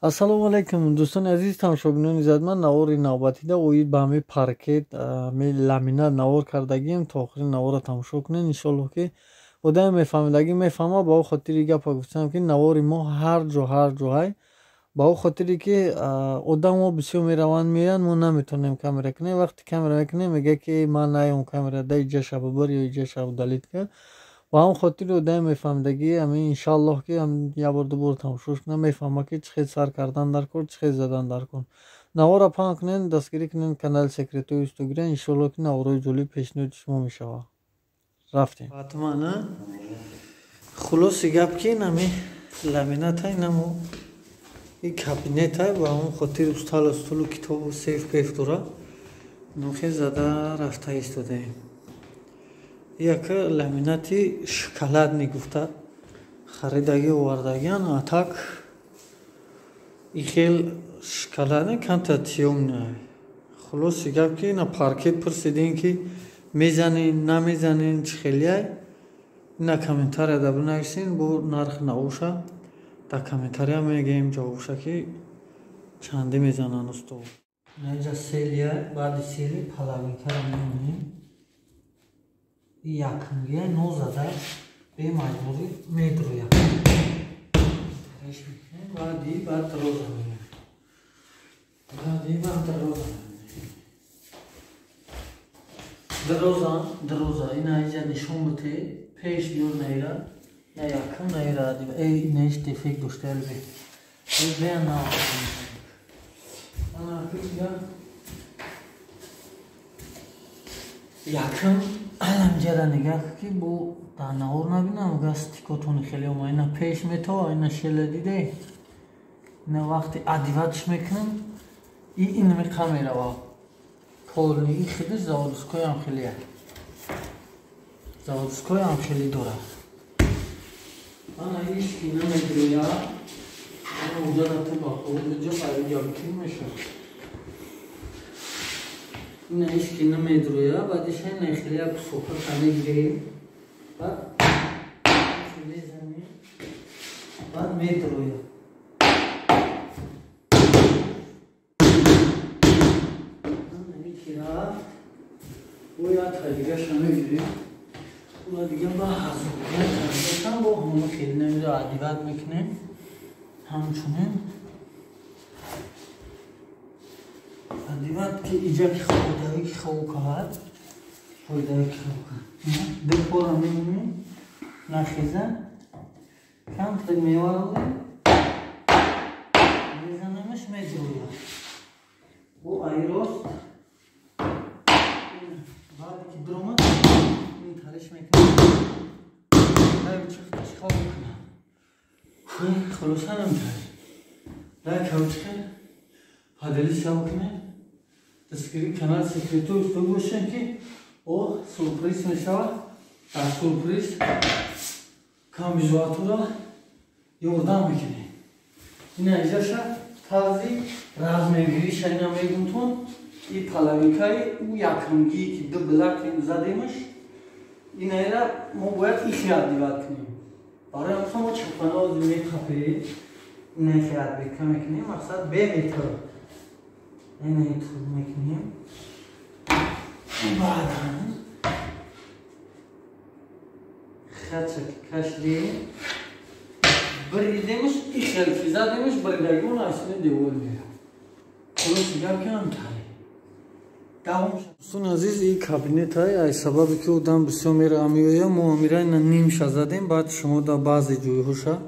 Ассалому алайкум дӯстони азиз, тамошобинони иззатманд. Навори навбатида оид ба ҳамаи паркет ламинат навор кардагием. То охири наворро тамошо кунед. Иншоллоҳ ки одаме мефаҳмидагӣ мефаҳма. Ба ӯ хотири гапа гуфтам ки навори мо ҳар ҷо ҳай. Ба ӯ хотире ки одамҳо бисёр мераванд меоянд, мо наметавонем камера кунем. Вақте камера мекунем мега ки ман наём камера да иҷаша бибар ё иҷаша далит кар. Ба ҳамон хотири одами мефаҳмидагӣ ҳамин иншаллоҳ ки як бор ду бор тамошош кунам мефаҳма ки чӣ хел сар кардан дар кор, чӣ хел задан дар кор. Наворро паҳн кунед, дастгирӣ кунед канали Секретҳои Инстаграм. Иншоллоҳ ки наворҳои ҷолиб пешниҳоди шумо мешавад. Рафтем. Фатмана. Хулоси гап ки нами ламинатай намо и кабинетай ба ҳамон хотир стулу китобу сейф пеф дора. Нохе зада рафта истодаем. Як ламинати шоколадный гуфта харидаги овардагиан, а так и хел шоколадный канта тёмный. Хулоси гап ки на паркет пурсидин ки мезанин намезанин чӣ хелияй. На комментария да бинависин бо нарх наоша. Да комментария мегем ҷавобша ки чанди мезанан устов. Наҷа селия баъди сели палавинкара мемонем. Якмгия нозада бемаҷбурӣ медрӯям. Баъди баъд роза меем. Дроза ина иҷа нишон бите пеш биёр наира я якм наира эй неш дефект дошта албе бея на ана кига якм аламҷара нигах ки бо данавор набинам гас тикотони хеле ома ина пеш метава ина шела диде ина вақти адиватш мекунам и инми камерава полни и хиди заводскоям хелия заводскоям хели дора ана ишки намедруя ана ударата ба хоҷа айҷабкин меша ина ишки намедруя баъдиша нехелия кусока камегирем баъд мезанем баъд медруя یا دیگه میگیریم اون دیگه با حساب با همون خیلی نمیده عادیت میکنیم همچنین عادیت که ایجا که خودایی که خواه کهد فایدایی که خواه کهد دکور هم میمونیم نخیزن کم تک میوارده میزنمش میجویا bu ayros بعد که درآمد این تلاش میکنم نه چیکار میکنم خلاص نمی‌تونم نه کوچه پادلی شو کنه دستگیری کانال سکرتو استو باشن که او سورپرایز میشه در سورپرایز کامیزواتورا یوردام میکنه این ایجاشه تازی راز میگیری شاینا میگونتون ای پلاویکای او یکمگی که دو بلاک زدیمش این اینا ما باید احتیاط دیوار کنیم برای همسا ما چپناز میخواه این احتیاط بکن میکنیم مقصد به میتر این ایتر میکنیم بعد هم خدشه کشدیم بریدیمش ای خلفی زدیمش بریدگون اصلی دیوال بیا خلاص گم که هم تایی دوستان عزیز این کابینت های ای سببی که اودم بسیار میره امیویا ما میره نیمش زدیم بعد شما در بعضی جوی هوشا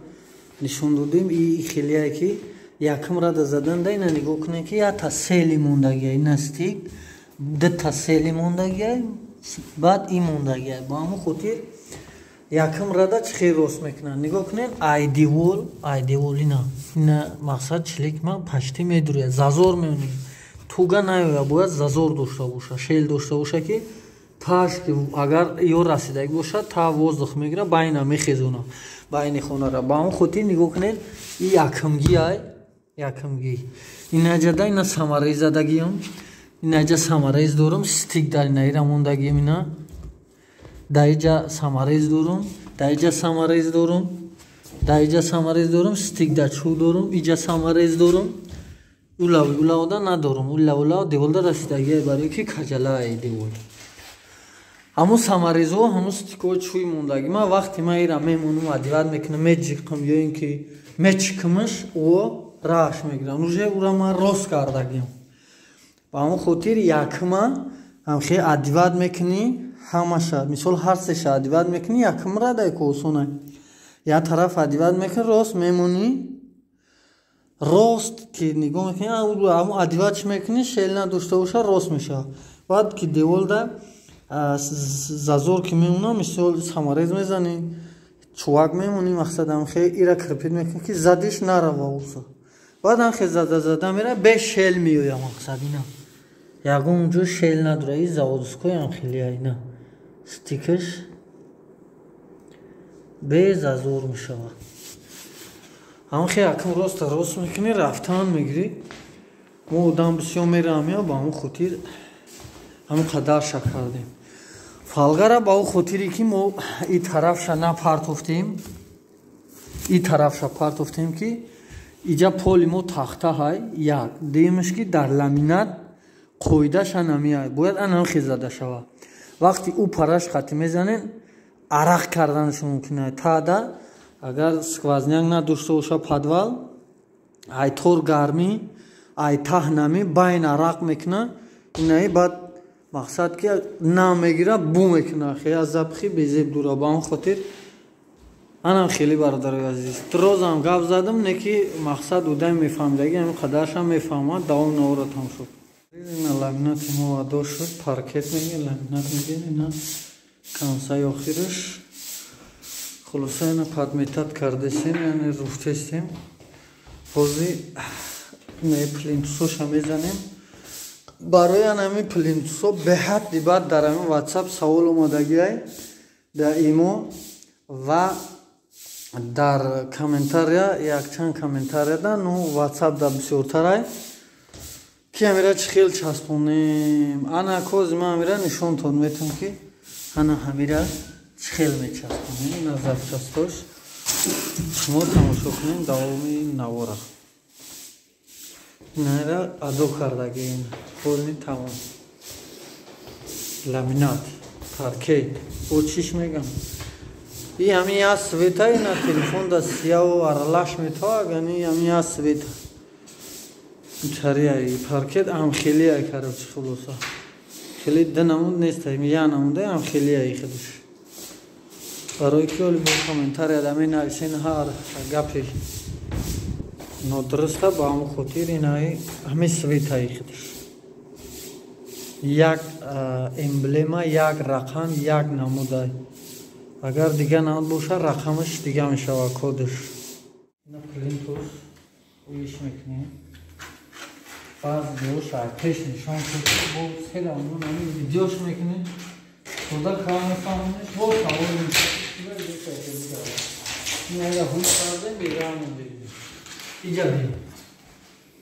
نشون دادیم این خیلی هایی که یکم را در زدن دای نگاه کنه که یا تا سیلی موندگی های نستیک ده تا سیلی موندگی های بعد این موندگی های با همون خودیر یکم را در چخی روست میکنن نگاه کنین ایدیول اینا مقصد چلیک ما پشتی میدوریه زازور میونیم туга наёя бояд зазор дошта боша шел дошта боша ки таш ки агар ё расидаги боша та воздух мегира байна мехезона байни хонара ба ҳамон хотир нигоҳ кунед и якмги инаҷада ина самараи задагиам инаҷа самараиз дорум стик дар инаира мондагиам ина даиҷа самараиз дорум даиҷа самараиз дорум да иҷа самарез дорам, стикда чӯ дорам, иҷа самарез дорам. Улавда надорам. Улав деволда расидагие барои ки каҷалаи девол. Ҳамун самарезҳо, ҳамун стикҳои чӯи мондаги ман вақте ман ира мемонам адиват мекунам, меҷиқам ё ин ки мечикамаш о рааш мегирам. Уже ура ман рост кардагиам. Ба ҳамун хотир якма ҳамхе адиват мекунӣ, ҳамаша мисол ҳар сеша адиват мекунӣ, якмра дайко осонай. Як тараф адиват мекунӣ, рост мемонӣ. Рост ки нигоҳ мекунӣ, ҳамун адиватш мекунӣ, шел надошта боша, рост мешавад. Баъд ки деволда зазор ки мемонам, мисол самарез мезанӣ, чувак мемонӣ, мақсад ҳамхе ира кирпит мекунӣ ки задиш нарава уса. Баъд ҳамхе зада мера бе шел меоя, мақсад ина. Ягон ҷо шел надора, и заводскои ҳамхелия ина. Стикаш бе зазор мешавад. ҳамхе якм рост мекунӣ, рафтан мегирӣ. мо одам бисёр меравам я ба ҳамун хотир ҳамун қадар ша кардем. Фалгара ба ҳамун хотире ки мо и тарафша напартофтем, и тарафша партофтем ки иҷа поли мо тахта ҳай, як дуюмаш ки дар ламинат қоидаша намеяд, бояд анамхе зада шавад. Вақти ӯ параш хати мезанед, арақ карданаш мумкин аст. Таъда агар сквозняк надошта боша подвал, ай тор гармӣ, ай таҳ намӣ, байн арақ мекуна, инаи баъд мақсад ки намегира бу мекуна, хеле аз запахи безеб дура. Ба ҳамон хотир анам хеле бародарои азиз розам гап задам, не ки мақсад одаи мефаҳмидаги ҳамин қадаршам мефаҳмад. Давоми навора тамом шуд. Ина ламинати мо адо шуд, паркет мегир, ламинат мегир, ина камсаи охираш. Хулоса ина подметат кардесем, яъне руфтестем. ҳозир ина плинтусоша мезанем. барои анами плинтусо беҳадди баъд дар ҳамин ватсап савол омадагиай дар имо ва дар комментария, якчанд комментарияда, ну ватсап да бисёртарай ки ҳамира чӣ хел часпонем. Ана кози ман ҳамира нишонтон метавам ки ана ҳамира чӣ хел мечаспонем. ина запчастош шумо тамошо кунем давоми навора. Инара адо кардагием. Полни тамом. Ламинат, паркет. О чиш мегам. И ҳамин я света, ина телефон да сияву аралаш метавад, ани ҳамин я света. Чария и паркет амхелия карачи хулоса. Хеле да намуд нест, я намуда амхелия худш. барои ки оли бо комментария да менависен ҳар гапи нодуруста ба ҳамон хотир инаи ҳамин светаи худш. Як эмблема, як рақам, як намудай. Агар дига намуд боша, рақамаш дига мешава, кодаш. Ина плинтус уиш мекунем. баъз боша пеш нишон кунем, бо хела он ҳамин видеош мекунем. худа кар мефаҳмонеш, бо савол ина ира ҳуш кардем, дига ҳамон дидем. иҷа бин.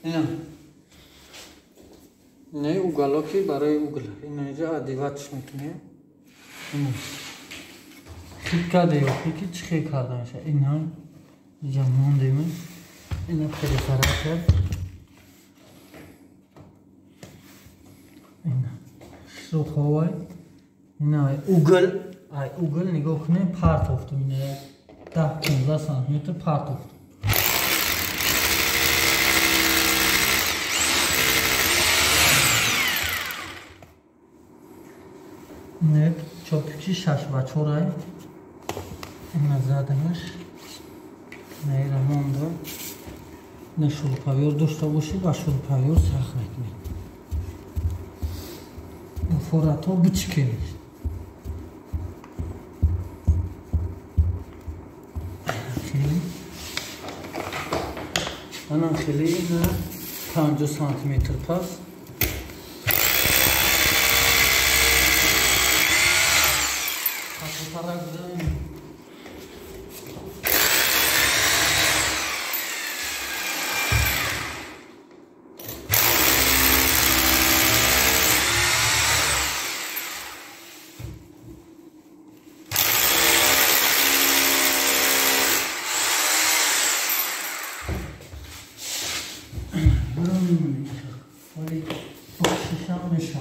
ина инаи угалоки барои угла. ина иҷа адиватш мекунем. ина хитка деёхи ки чӣ хел карданаша. ина иҷа мондем. ина перефаратя. ина суховай. ина угл. ай угл нигоҳ кунем, партофтум. ина 10-15 сантиметр партофтум. нет чопчи 6/4 ина задамаш. наира монда. не шурпавёр дошта боши, ба шурпавёр сахт мекунем. форато бичикем. анам хеле ина 50 сантиметр пас. ولی بخشش هم میشه.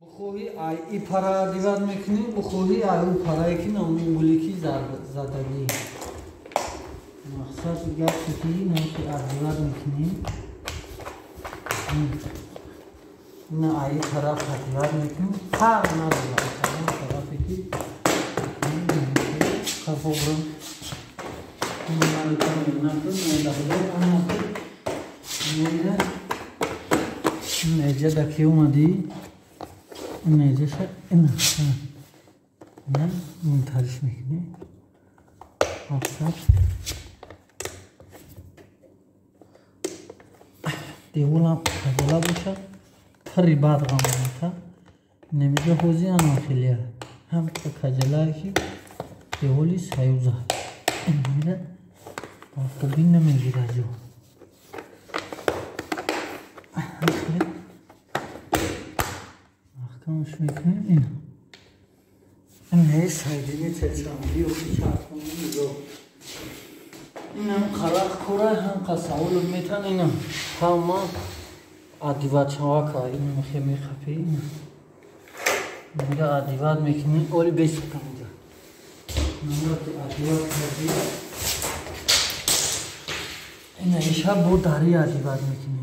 بخوهی ای پرا دیوار میکنیم، بخوهی ای پرایی که نامی بولیکی زدگی مقصد دیگر چکی نامی دیوار میکنیم. نه ای طرف دیوار میکنیم، فرق نداره این طرفی که خفورم من کنم نکنم نیجه دکی اومدی نیجه شد نه منترش میکنی مقصد دیولم خجاله بشه پری بعد غمانتا نمیده حوزی انا خیلیه هم خجاله که دیولی سایوزه این میره خوبی نمیگیره جو محکمش میکنیم این سایدینی تلشانگی و خیشت کنیم جو این هم خلق کوره هم قصاول میتن این هم ما عدیوات شما که این میخی میخفی این میگه عدیوات میکنیم اولی بیست کن اینجا نمرا که عدیوات میکنیم این ایشه بود داری عدیوات میکنیم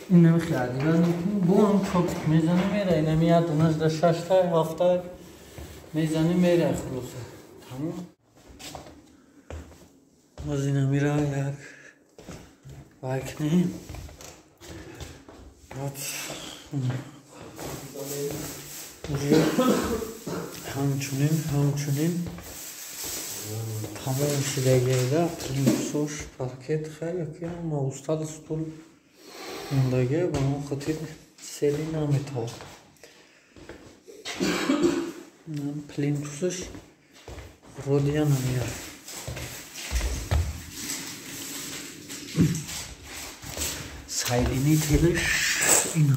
این نمیخی عدیوات میکنیم بو هم چوب میزنی میره این میاد اونش در 6 تا 7 تا میزنی میره خلوصه تمام از این میره یک وکنیم همچنین تمام شدگیده پرینسوش پارکت خیلی که ما استاد ستول موندگه با اون خطیر سیلی نمیتاب پلینتوسش رودیا نمیاد سایدینی تیلش اینه